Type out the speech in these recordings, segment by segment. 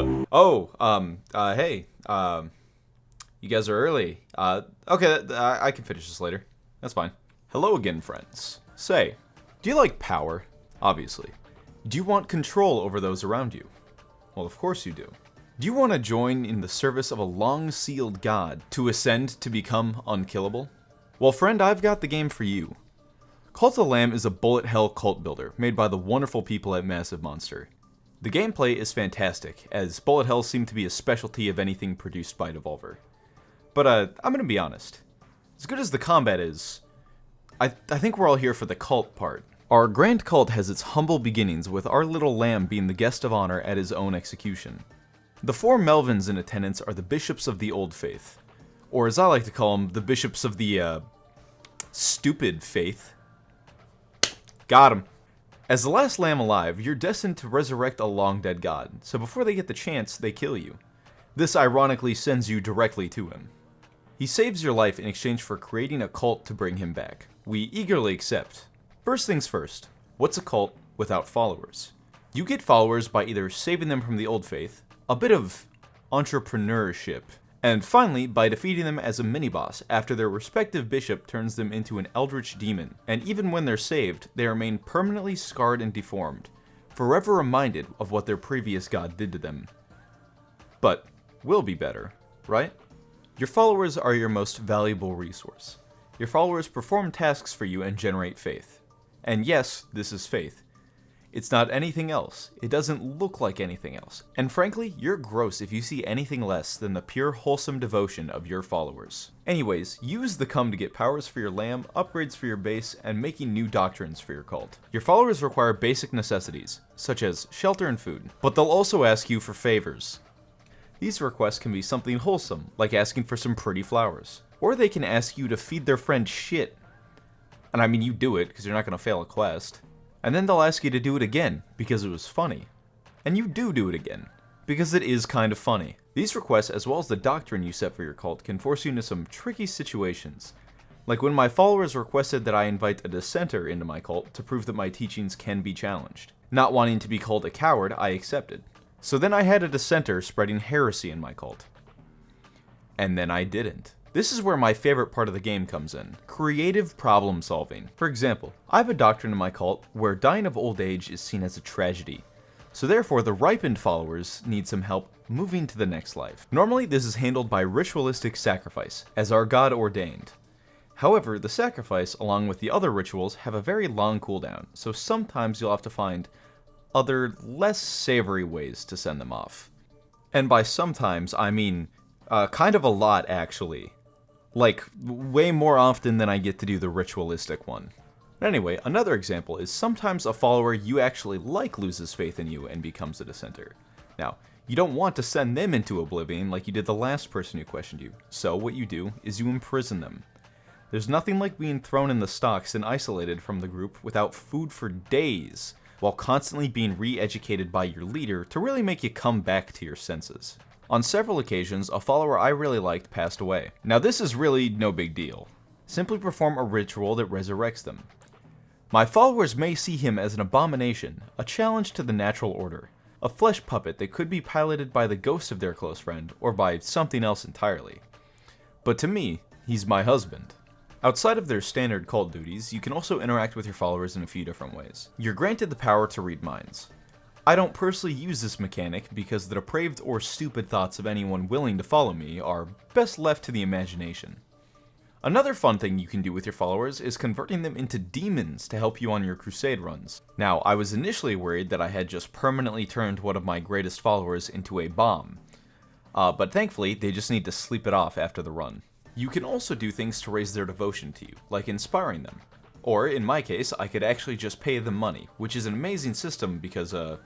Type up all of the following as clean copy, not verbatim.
Hey, you guys are early. Okay, I can finish this later. That's fine. Hello again, friends. Say, do you like power? Obviously. Do you want control over those around you? Well, of course you do. Do you want to join in the service of a long-sealed god to ascend to become unkillable? Well, friend, I've got the game for you. Cult of the Lamb is a bullet hell cult builder made by the wonderful people at Massive Monster. The gameplay is fantastic, as bullet hells seem to be a specialty of anything produced by Devolver. But I'm gonna be honest. As good as the combat is, I think we're all here for the cult part. Our grand cult has its humble beginnings, with our little lamb being the guest of honor at his own execution. The four Melvins in attendance are the bishops of the old faith, or as I like to call them, the bishops of the, stupid faith. Got him. As the last lamb alive, you're destined to resurrect a long-dead god, so before they get the chance, they kill you. This ironically sends you directly to him. He saves your life in exchange for creating a cult to bring him back. We eagerly accept. First things first, what's a cult without followers? You get followers by either saving them from the old faith, a bit of entrepreneurship, and finally by defeating them as a mini-boss after their respective bishop turns them into an eldritch demon, and even when they're saved, they remain permanently scarred and deformed, forever reminded of what their previous god did to them. But will be better, right? Your followers are your most valuable resource. Your followers perform tasks for you and generate faith. And yes, this is faith. It's not anything else. It doesn't look like anything else. And frankly, you're gross if you see anything less than the pure wholesome devotion of your followers. Anyways, use the cum to get powers for your lamb, upgrades for your base, and making new doctrines for your cult. Your followers require basic necessities, such as shelter and food, but they'll also ask you for favors. These requests can be something wholesome, like asking for some pretty flowers. Or they can ask you to feed their friend shit. And I mean, you do it, because you're not going to fail a quest. And then they'll ask you to do it again, because it was funny. And you do it again, because it is kind of funny. These requests, as well as the doctrine you set for your cult, can force you into some tricky situations. Like when my followers requested that I invite a dissenter into my cult to prove that my teachings can be challenged. Not wanting to be called a coward, I accepted. So then I had a dissenter spreading heresy in my cult. And then I didn't. This is where my favorite part of the game comes in. Creative problem solving. For example, I have a doctrine in my cult where dying of old age is seen as a tragedy. So therefore, the ripened followers need some help moving to the next life. Normally, this is handled by ritualistic sacrifice, as our god ordained. However, the sacrifice, along with the other rituals, have a very long cooldown, so sometimes you'll have to find other, less savory ways to send them off. And by sometimes, I mean, kind of a lot, actually. Like, way more often than I get to do the ritualistic one. But anyway, another example is sometimes a follower you actually like loses faith in you and becomes a dissenter. Now, you don't want to send them into oblivion like you did the last person who questioned you, so what you do is you imprison them. There's nothing like being thrown in the stocks and isolated from the group without food for days, while constantly being re-educated by your leader to really make you come back to your senses. On several occasions, a follower I really liked passed away. Now this is really no big deal. Simply perform a ritual that resurrects them. My followers may see him as an abomination, a challenge to the natural order, a flesh puppet that could be piloted by the ghost of their close friend, or by something else entirely. But to me, he's my husband. Outside of their standard cult duties, you can also interact with your followers in a few different ways. You're granted the power to read minds. I don't personally use this mechanic because the depraved or stupid thoughts of anyone willing to follow me are best left to the imagination. Another fun thing you can do with your followers is converting them into demons to help you on your crusade runs. Now, I was initially worried that I had just permanently turned one of my greatest followers into a bomb, but thankfully they just need to sleep it off after the run. You can also do things to raise their devotion to you, like inspiring them. Or, in my case, I could actually just pay them money, which is an amazing system because, well,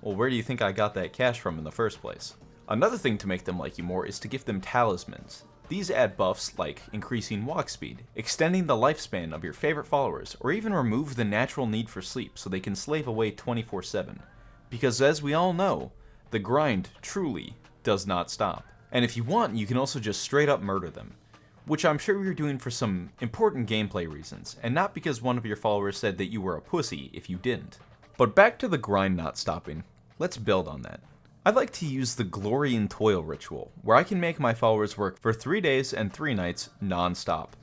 where do you think I got that cash from in the first place? Another thing to make them like you more is to give them talismans. These add buffs like increasing walk speed, extending the lifespan of your favorite followers, or even remove the natural need for sleep so they can slave away 24/7. Because as we all know, the grind truly does not stop. And if you want, you can also just straight up murder them. Which I'm sure you're doing for some important gameplay reasons, and not because one of your followers said that you were a pussy if you didn't. But back to the grind not stopping, let's build on that. I like to use the Glory and Toil ritual, where I can make my followers work for 3 days and 3 nights non-stop.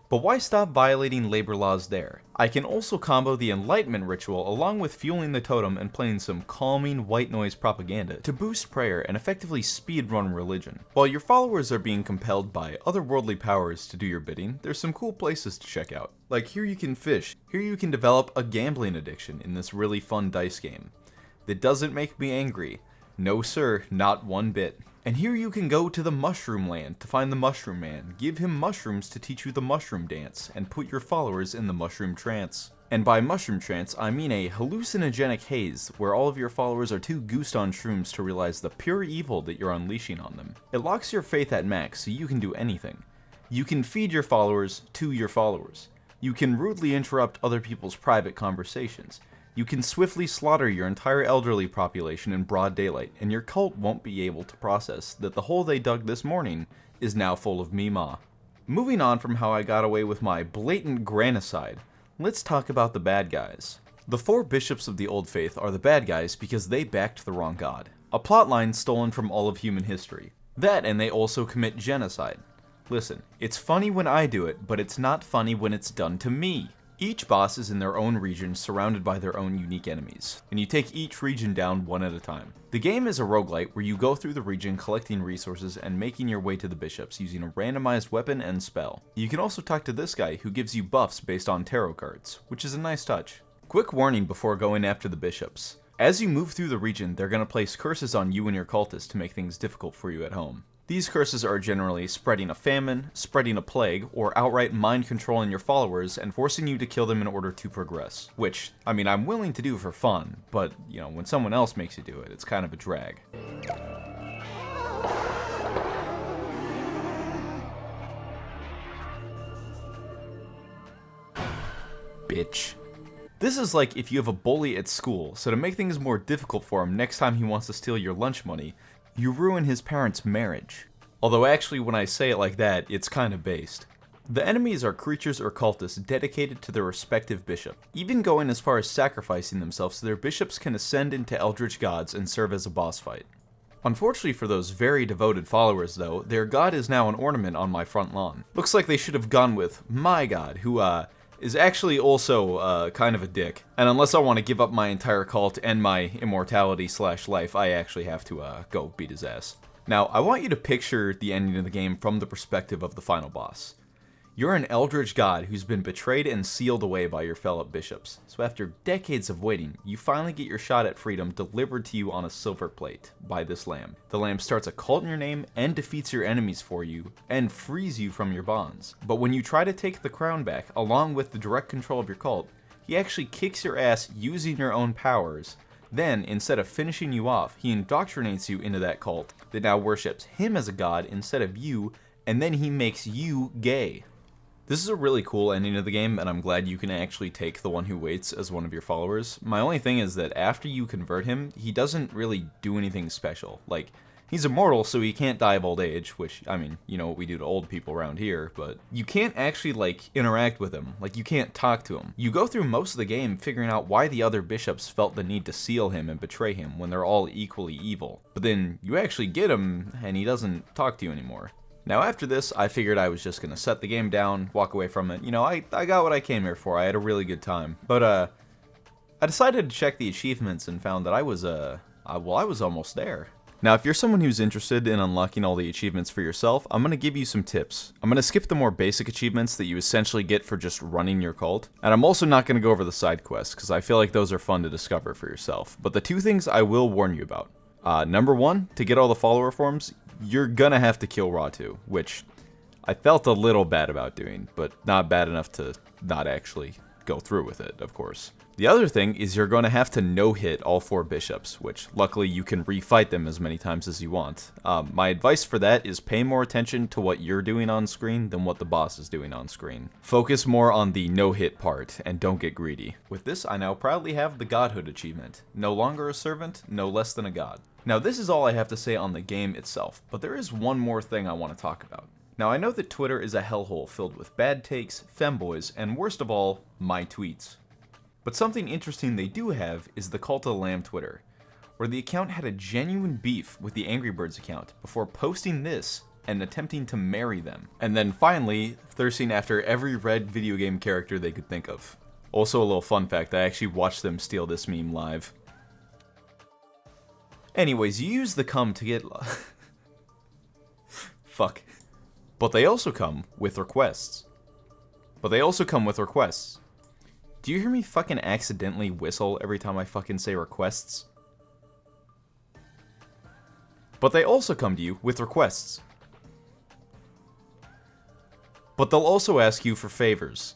But why stop violating labor laws there? I can also combo the Enlightenment ritual along with fueling the totem and playing some calming white noise propaganda to boost prayer and effectively speedrun religion. While your followers are being compelled by otherworldly powers to do your bidding, there's some cool places to check out. Like here you can fish, here you can develop a gambling addiction in this really fun dice game. That doesn't make me angry. No sir, not one bit. And here you can go to the Mushroom Land to find the Mushroom Man, give him mushrooms to teach you the mushroom dance, and put your followers in the mushroom trance. And by mushroom trance, I mean a hallucinogenic haze, where all of your followers are too goosed on shrooms to realize the pure evil that you're unleashing on them. It locks your faith at max so you can do anything. You can feed your followers to your followers. You can rudely interrupt other people's private conversations. You can swiftly slaughter your entire elderly population in broad daylight, and your cult won't be able to process that the hole they dug this morning is now full of Mima. Moving on from how I got away with my blatant granicide, let's talk about the bad guys. The 4 bishops of the Old Faith are the bad guys because they backed the wrong god. A plotline stolen from all of human history. That, and they also commit genocide. Listen, it's funny when I do it, but it's not funny when it's done to me. Each boss is in their own region, surrounded by their own unique enemies, and you take each region down one at a time. The game is a roguelite where you go through the region collecting resources and making your way to the bishops using a randomized weapon and spell. You can also talk to this guy who gives you buffs based on tarot cards, which is a nice touch. Quick warning before going after the bishops. As you move through the region, they're going to place curses on you and your cultists to make things difficult for you at home. These curses are generally spreading a famine, spreading a plague, or outright mind controlling your followers and forcing you to kill them in order to progress. Which, I mean, I'm willing to do for fun, but, you know, when someone else makes you do it, it's kind of a drag. Bitch. This is like if you have a bully at school, so to make things more difficult for him next time he wants to steal your lunch money, you ruin his parents' marriage. Although actually when I say it like that, it's kind of based. The enemies are creatures or cultists dedicated to their respective bishop, even going as far as sacrificing themselves so their bishops can ascend into eldritch gods and serve as a boss fight. Unfortunately for those very devoted followers though, their god is now an ornament on my front lawn. Looks like they should have gone with my god, who is actually also kind of a dick. And unless I want to give up my entire cult and my immortality / life, I actually have to go beat his ass. Now, I want you to picture the ending of the game from the perspective of the final boss. You're an eldritch god who's been betrayed and sealed away by your fellow bishops. So after decades of waiting, you finally get your shot at freedom delivered to you on a silver plate by this lamb. The lamb starts a cult in your name and defeats your enemies for you and frees you from your bonds. But when you try to take the crown back, along with the direct control of your cult, he actually kicks your ass using your own powers. Then, instead of finishing you off, he indoctrinates you into that cult that now worships him as a god instead of you, and then he makes you gay. This is a really cool ending of the game, and I'm glad you can actually take the one who waits as one of your followers. My only thing is that after you convert him, he doesn't really do anything special. Like, he's immortal, so he can't die of old age, which, I mean, you know what we do to old people around here, but you can't actually, like, interact with him. Like, you can't talk to him. You go through most of the game figuring out why the other bishops felt the need to seal him and betray him when they're all equally evil. But then you actually get him, and he doesn't talk to you anymore. Now after this, I figured I was just going to set the game down, walk away from it. You know, I got what I came here for. I had a really good time. But I decided to check the achievements and found that I was almost there. Now, if you're someone who's interested in unlocking all the achievements for yourself, I'm going to give you some tips. I'm going to skip the more basic achievements that you essentially get for just running your cult. And I'm also not going to go over the side quests, because I feel like those are fun to discover for yourself. But the 2 things I will warn you about. Number 1, to get all the follower forms, you're gonna have to kill Ratu, which I felt a little bad about doing, but not bad enough to not actually go through with it, of course. The other thing is you're going to have to no-hit all 4 bishops, which luckily you can refight them as many times as you want. My advice for that is pay more attention to what you're doing on screen than what the boss is doing on screen. Focus more on the no-hit part, and don't get greedy. With this, I now proudly have the Godhood achievement. No longer a servant, no less than a god. Now this is all I have to say on the game itself, but there is one more thing I want to talk about. Now I know that Twitter is a hellhole filled with bad takes, femboys, and worst of all, my tweets. But something interesting they do have is the Cult of the Lamb Twitter, where the account had a genuine beef with the Angry Birds account before posting this and attempting to marry them. And then finally, thirsting after every red video game character they could think of. Also a little fun fact, I actually watched them steal this meme live. Anyways, you use the cum to get... Fuck. But they also come with requests. Do you hear me fucking accidentally whistle every time I fucking say requests? But they also come to you with requests. But they'll also ask you for favors.